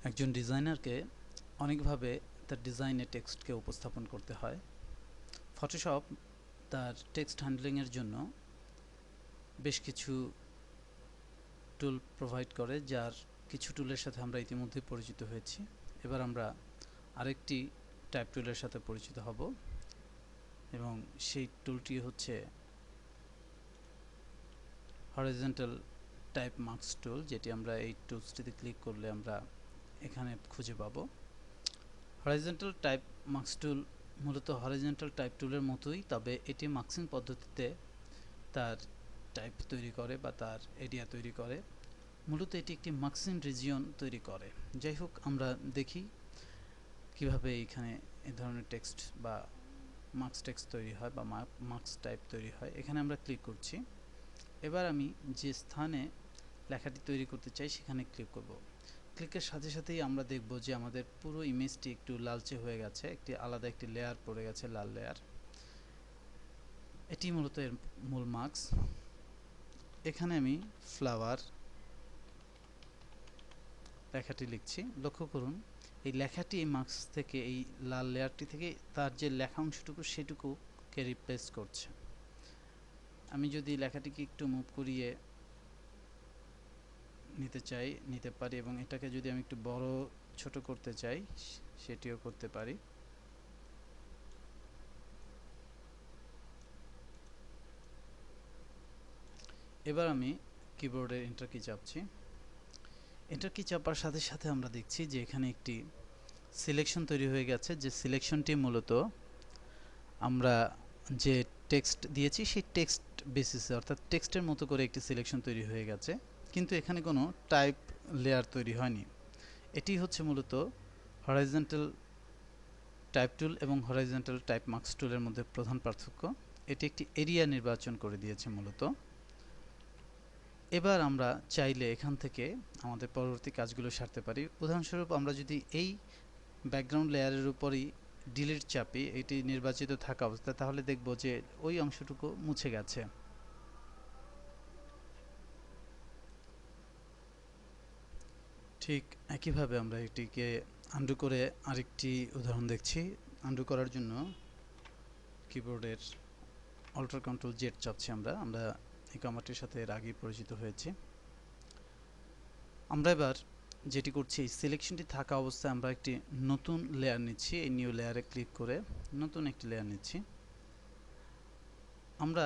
একজন ডিজাইনারকে অনেকভাবে তার ডিজাইনে টেক্সটকে উপস্থাপন করতে হয়। ফটোশপ তার টেক্সট হ্যান্ডলিংয়ের জন্য বেশ কিছু টুল প্রোভাইড করে, যার কিছু টুলের সাথে আমরা ইতিমধ্যে পরিচিত হয়েছি। এবার আমরা আরেকটি টাইপ টুলের সাথে পরিচিত হব, এবং সেই টুলটি হচ্ছে হরিজন্টাল টাইপ মার্কস টুল, যেটি আমরা এই টুলসটিতে ক্লিক করলে আমরা এখানে খুঁজে পাবো। হরিজন্টাল টাইপ মার্কস টুল মূলত হরিজন্টাল টাইপ টুলের মতোই, তবে এটি মার্কসিং পদ্ধতিতে তার টাইপ তৈরি করে বা তার এরিয়া তৈরি করে। মূলত এটি একটি মার্কসিং রিজিয়ন তৈরি করে। যাই হোক, আমরা দেখি কিভাবে এখানে এ ধরনের টেক্সট বা মার্কস টেক্সট তৈরি হয় বা মার্কস টাইপ তৈরি হয়। এখানে আমরা ক্লিক করছি। এবার আমি যে স্থানে লেখাটি তৈরি করতে চাই সেখানে ক্লিক করব। ক্লিকের সাথে সাথেই আমরা দেখব যে আমাদের পুরো ইমেজটি একটু লালচে হয়ে গেছে, একটি আলাদা একটি লেয়ার পড়ে গেছে, লাল লেয়ার। এটি মূলত এর মূল মার্কস। এখানে আমি ফ্লাওয়ার লেখাটি লিখছি। লক্ষ্য করুন, এই লেখাটি এই মার্কস থেকে, এই লাল লেয়ারটি থেকে তার যে লেখা অংশটুকু সেটুকুকে রিপ্লেস করছে। আমি যদি লেখাটিকে একটু মুভ করিয়ে নিতে চাই, নিতে পারি, এবং এটাকে যদি আমি একটু বড় ছোট করতে চাই সেটিও করতে পারি। এবার আমি কিবোর্ডের এন্টার কি চাপছি। এন্টার কি চাপার সাথে সাথে আমরা দেখছি যে এখানে একটি সিলেকশন তৈরি হয়ে গেছে, যে সিলেকশনটি মূলত আমরা যে টেক্সট দিয়েছি সেই টেক্সট বেসিসে, অর্থাৎ টেক্সটের মতো করে একটি সিলেকশন তৈরি হয়ে গেছে, কিন্তু এখানে কোনো টাইপ লেয়ার তৈরি হয়নি। এটি হচ্ছে মূলত হরাইজন্টাল টাইপ টুল এবং হরাইজন্টাল টাইপ মার্কস টুলের মধ্যে প্রধান পার্থক্য। এটি একটি এরিয়া নির্বাচন করে দিয়েছে মূলত। এবার আমরা চাইলে এখান থেকে আমাদের পরবর্তী কাজগুলো সারতে পারি। উদাহরণস্বরূপ, আমরা যদি এই ব্যাকগ্রাউন্ড লেয়ারের উপরই ডিলিট চাপি এটি নির্বাচিত থাকা অবস্থায়, তাহলে দেখব যে ওই অংশটুকু মুছে গেছে। ঠিক একইভাবে আমরা এটিকে আন্ডু করে আরেকটি উদাহরণ দেখছি। আন্ডু করার জন্য কিবোর্ডের অল্টার কন্ট্রোল জেড চাপছি। আমরা এই কমান্ডটির সাথে এর আগেই পরিচিত হয়েছি। আমরা এবার যেটি করছি, এই সিলেকশনটি থাকা অবস্থায় আমরা একটি নতুন লেয়ার নিচ্ছি। এই নিউ লেয়ারে ক্লিক করে নতুন একটি লেয়ার নিচ্ছি। আমরা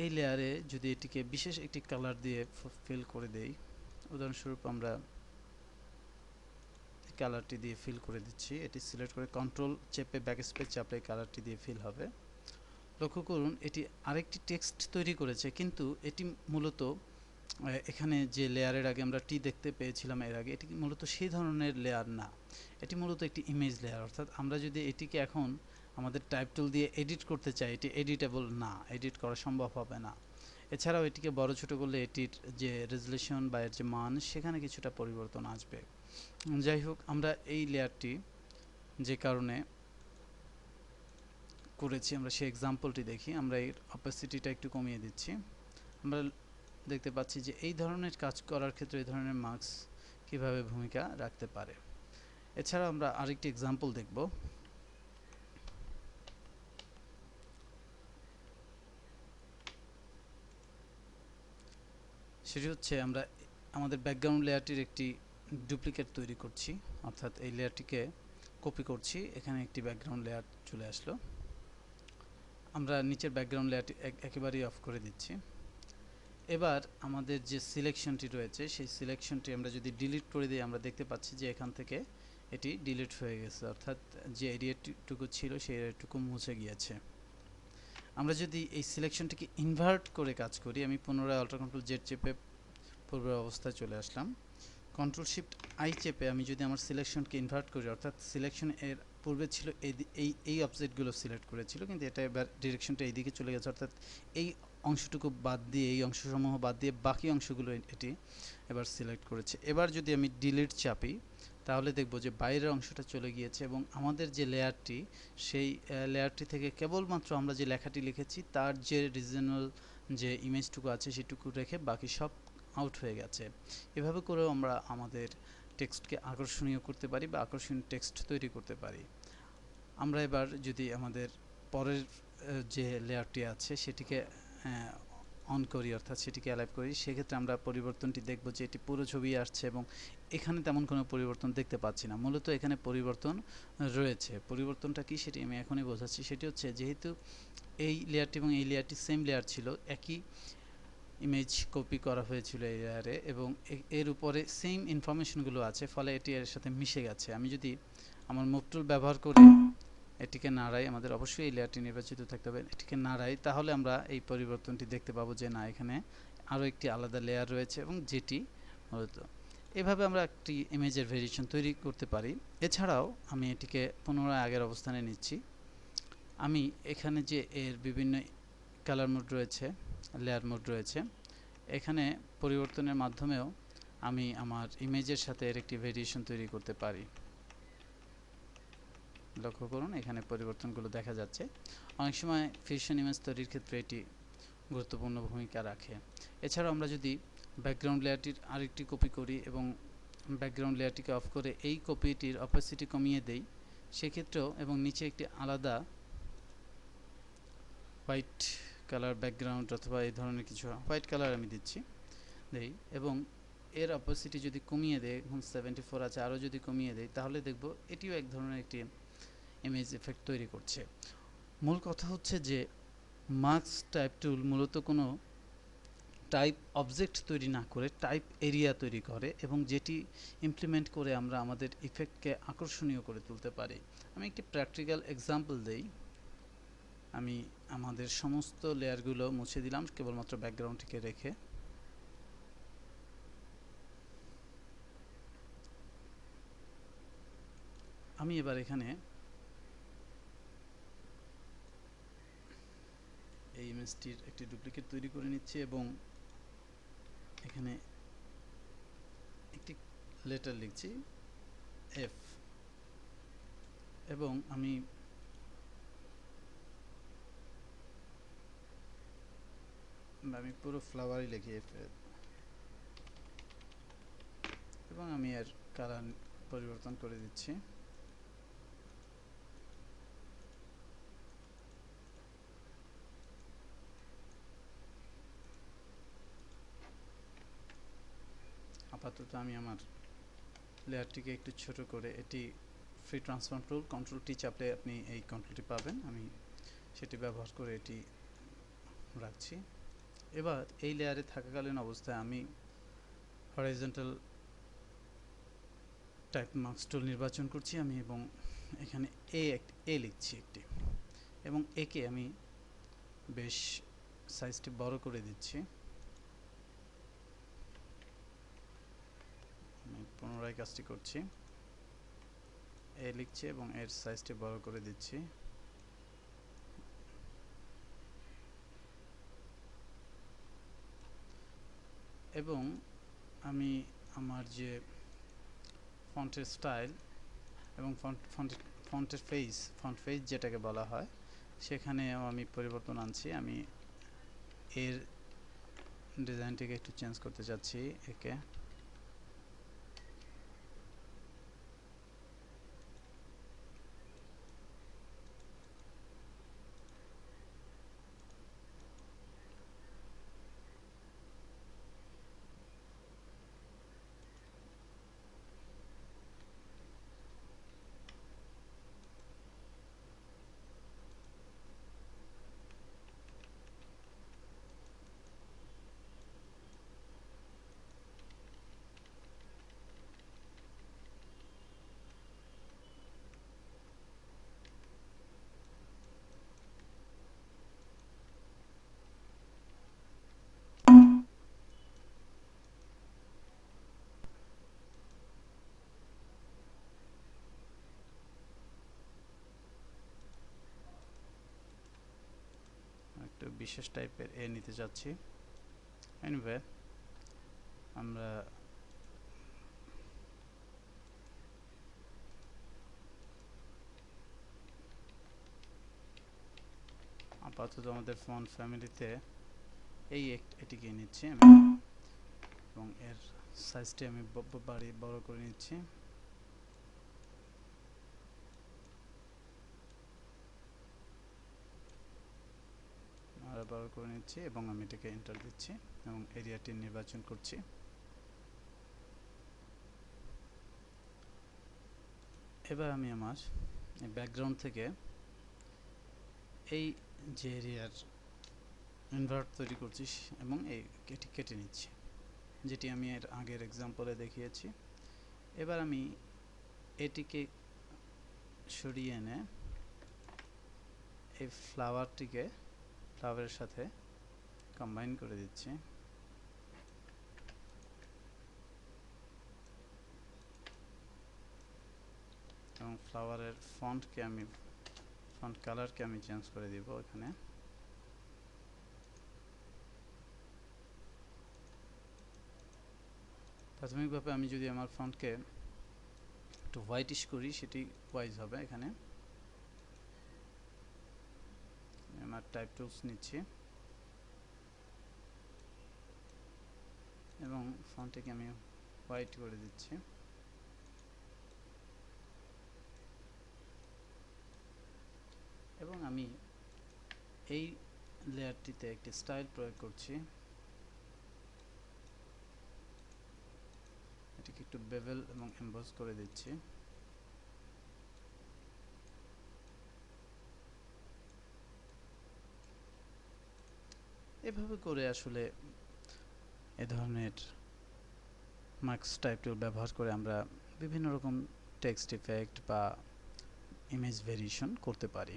এই লেয়ারে যদি এটিকে বিশেষ একটি কালার দিয়ে ফিল করে দেই, উদাহরণস্বরূপ আমরা কালারটি দিয়ে ফিল করে দিচ্ছি। এটি সিলেক্ট করে কন্ট্রোল চেপে ব্যাকস্পেস চাপলে কালারটি দিয়ে ফিল হবে। লক্ষ্য করুন, এটি আরেকটি টেক্সট তৈরি করেছে, কিন্তু এটি মূলত এখানে যে লেয়ারের আগে আমরা টি দেখতে পেয়েছিলাম এর আগে, এটি মূলত সেই ধরনের লেয়ার না। এটি মূলত একটি ইমেজ লেয়ার, অর্থাৎ আমরা যদি এটিকে এখন আমাদের টাইপ টুল দিয়ে এডিট করতে চাই, এটি এডিটেবল না, এডিট করা সম্ভব হবে না। এছাড়াও এটিকে বড় ছোট করলে এটির যে রেজলিউশন বা এর যে মান, সেখানে কিছুটা পরিবর্তন আসবে। যাই হোক, আমরা এই লেয়ারটি যে কারণে করেছি আমরা সেই এক্সাম্পলটি দেখি। আমরা এর অপাসিটিটা একটু কমিয়ে দিচ্ছি। আমরা দেখতে পাচ্ছি যে এই ধরনের কাজ করার ক্ষেত্রে এই ধরনের মার্কস কিভাবে ভূমিকা রাখতে পারে। এছাড়া আমরা আরেকটি এক্সাম্পল দেখব। সেটি হচ্ছে, আমরা আমাদের ব্যাকগ্রাউন্ড লেয়ারটির একটি ডুপ্লিকেট তৈরি করছি, অর্থাৎ এই লেয়ারটিকে কপি করছি। এখানে একটি ব্যাকগ্রাউন্ড লেয়ার চলে আসলো। আমরা নিচের ব্যাকগ্রাউন্ড লেয়ারটি একেবারেই অফ করে দিচ্ছি। এবার আমাদের যে সিলেকশনটি রয়েছে সেই সিলেকশনটি আমরা যদি ডিলিট করে দিই, আমরা দেখতে পাচ্ছি যে এখান থেকে এটি ডিলিট হয়ে গেছে, অর্থাৎ যে এরিয়াটুকু ছিল সেই এরিয়াটুকু মুছে গিয়েছে। আমরা যদি এই সিলেকশনটিকে ইনভার্ট করে কাজ করি, আমি পুনরায় অল্টার কন্ট্রোল জেড চেপে পূর্বের অবস্থায় চলে আসলাম। কন্ট্রোল শিফট আই চেপে আমি যদি আমার সিলেকশনকে ইনভার্ট করি, অর্থাৎ সিলেকশন এর পূর্বে ছিল এই অবজেক্টগুলো সিলেক্ট করেছিল, কিন্তু এটা এবার ডিরেকশনটা এইদিকে চলে গেছে, অর্থাৎ এই অংশটুকু বাদ দিয়ে, এই অংশসমূহ বাদ দিয়ে বাকি অংশগুলো এটি এবার সিলেক্ট করেছে। এবার যদি আমি ডিলিট চাপি, তাহলে দেখব যে বাইরের অংশটা চলে গিয়েছে, এবং আমাদের যে লেয়ারটি, সেই লেয়ারটি থেকে কেবলমাত্র আমরা যে লেখাটি লিখেছি তার যে রিজিওনাল যে ইমেজটুকু আছে সেটুকু রেখে বাকি সব আউট হয়ে গেছে। এভাবে করেও আমরা আমাদের টেক্সটকে আকর্ষণীয় করতে পারি বা আকর্ষণীয় টেক্সট তৈরি করতে পারি। আমরা এবার যদি আমাদের পরের যে লেয়ারটি আছে সেটিকে অন করি, অর্থাৎ সেটিকে অ্যালাইভ করি, সেক্ষেত্রে আমরা পরিবর্তনটি দেখব যে এটি পুরো ছবি আসছে এবং এখানে তেমন কোনো পরিবর্তন দেখতে পাচ্ছি না। মূলত এখানে পরিবর্তন রয়েছে। পরিবর্তনটা কি সেটি আমি এখনই বোঝাচ্ছি। সেটি হচ্ছে, যেহেতু এই লেয়ারটি এবং এই লেয়ারটি সেম লেয়ার ছিল, একই ইমেজ কপি করা হয়েছিল এই লেয়ারে এবং এর উপরে সেম ইনফরমেশনগুলো আছে, ফলে এটি এর সাথে মিশে গেছে। আমি যদি আমার মুভ টুল ব্যবহার করে এটিকে নাড়াই, আমাদের অবশ্যই এই লেয়ারটি নির্বাচিত থাকতে হবে, এটিকে নাড়াই, তাহলে আমরা এই পরিবর্তনটি দেখতে পাবো যে না, এখানে আরও একটি আলাদা লেয়ার রয়েছে এবং যেটি মূলত এভাবে আমরা একটি ইমেজের ভেরিয়েশন তৈরি করতে পারি। এছাড়াও আমি এটিকে পুনরায় আগের অবস্থানে নিচ্ছি। আমি এখানে যে এর বিভিন্ন কালার মোড রয়েছে, লেয়ার মোড রয়েছে, এখানে পরিবর্তনের মাধ্যমেও আমি আমার ইমেজের সাথে এর একটি ভেরিয়েশন তৈরি করতে পারি। লক্ষ্য করুন এখানে পরিবর্তনগুলো দেখা যাচ্ছে। অনেক সময় ফিউশন ইমেজ তৈরির ক্ষেত্রে এটি গুরুত্বপূর্ণ ভূমিকা রাখে। এছাড়াও আমরা যদি ব্যাকগ্রাউন্ড লেয়ারটির আরেকটি কপি করি এবং ব্যাকগ্রাউন্ড লেয়ারটিকে অফ করে এই কপিটির অপাসিটি কমিয়ে দেই, সেক্ষেত্রেও, এবং নিচে একটি আলাদা হোয়াইট কালার ব্যাকগ্রাউন্ড অথবা এই ধরনের কিছু হোয়াইট কালার আমি দিচ্ছি, দেই, এবং এর অপাসিটি যদি কমিয়ে দেয়, এখন 74 আছে, আরও যদি কমিয়ে দেয়, তাহলে দেখব এটিও এক ধরনের একটি ইমেজ এফেক্ট তৈরি করছে। মূল কথা হচ্ছে যে মাস্ক টাইপ টুল মূলত কোনো টাইপ অবজেক্ট তৈরি না করে টাইপ এরিয়া তৈরি করে এবং যেটি ইমপ্লিমেন্ট করে আমরা আমাদের ইফেক্টকে আকর্ষণীয় করে তুলতে পারি। আমি একটি প্র্যাকটিক্যাল এক্সাম্পল দেই। আমি আমাদের সমস্ত লেয়ারগুলো মুছে দিলাম, কেবলমাত্র ব্যাকগ্রাউন্ডটিকে রেখে। আমি এবার এখানে এই ইমেজটির একটি ডুপ্লিকেট তৈরি করে নিচ্ছি এবং এখানে একটি লেটার লিখছি এফ, এবং আমি পুরো ফ্লাওয়ারই লিখি এফ, এবং আমি এর কালার পরিবর্তন করে দিচ্ছি। আপাতত আমি আমার লেয়ারটিকে একটু ছোট করে, এটি ফ্রি ট্রান্সফর্ম টুল, কন্ট্রোল টি চাপলে আপনি এই কন্ট্রোলটি পাবেন, আমি সেটি ব্যবহার করে এটি রাখছি। এবার এই লেয়ারে থাকাকালীন অবস্থায় আমি হরাইজন্টাল টাইপ মাস্ক টুল নির্বাচন করছি আমি, এবং এখানে এ লিখছি একটি, এবং একে আমি বেশ সাইজটি বড় করে দিচ্ছি। আমি পুনরায় কাজটি করছি, এ লিখছি এবং এর সাইজটি বড় করে দিচ্ছি। এবং আমি আমার যে ফন্টের স্টাইল এবং ফন্ট ফেস যেটাকে বলা হয়, সেখানেও আমি পরিবর্তন আনছি। আমি এর ডিজাইনটিকে একটু চেঞ্জ করতে চাচ্ছি একে। একটু বিশেষ টাইপের এ নিতে যাচ্ছি। এনিওয়ে, আমরা আপাতত আমাদের ফন্ট ফ্যামিলিতে এটিকে নিচ্ছি আমি, এবং এর সাইজটি আমি বড় করে নিচ্ছি। বড় করে নিচ্ছি এবং আমি এটাকে এন্টার দিচ্ছি এবং এরিয়াটি নির্বাচন করছি। এবার আমি আমার ব্যাকগ্রাউন্ড থেকে এই যে এরিয়ার ইনভার্ট তৈরি করছি এবং এটি কেটে নিচ্ছি, যেটি আমি এর আগের এক্সাম্পলে দেখিয়েছি। এবার আমি এটিকে সরিয়ে এনে এই ফ্লাওয়ারের সাথে কম্বাইন করে দিচ্ছি এবং ফ্লাওয়ারের ফন্ট কালারকে আমি চেঞ্জ করে দিব এখানে। প্রাথমিকভাবে আমি যদি আমার ফন্টকে একটু হোয়াইটিশ করি সেটি ওয়াইজ হবে। এখানে আমার টাইপ টুলস নিচ্ছি এবং ফন্টটিকে আমি হোয়াইট করে দিচ্ছি। এবং আমি এই লেয়ারটিতে একটি স্টাইল প্রয়োগ করছি, এটিকে একটু বেভেল এবং এমবস করে দিচ্ছি। এভাবে করে আসলে এ ধরনের মার্কস টাইপ টুল ব্যবহার করে আমরা বিভিন্ন রকম টেক্সট ইফেক্ট বা ইমেজ ভেরিয়েশন করতে পারি।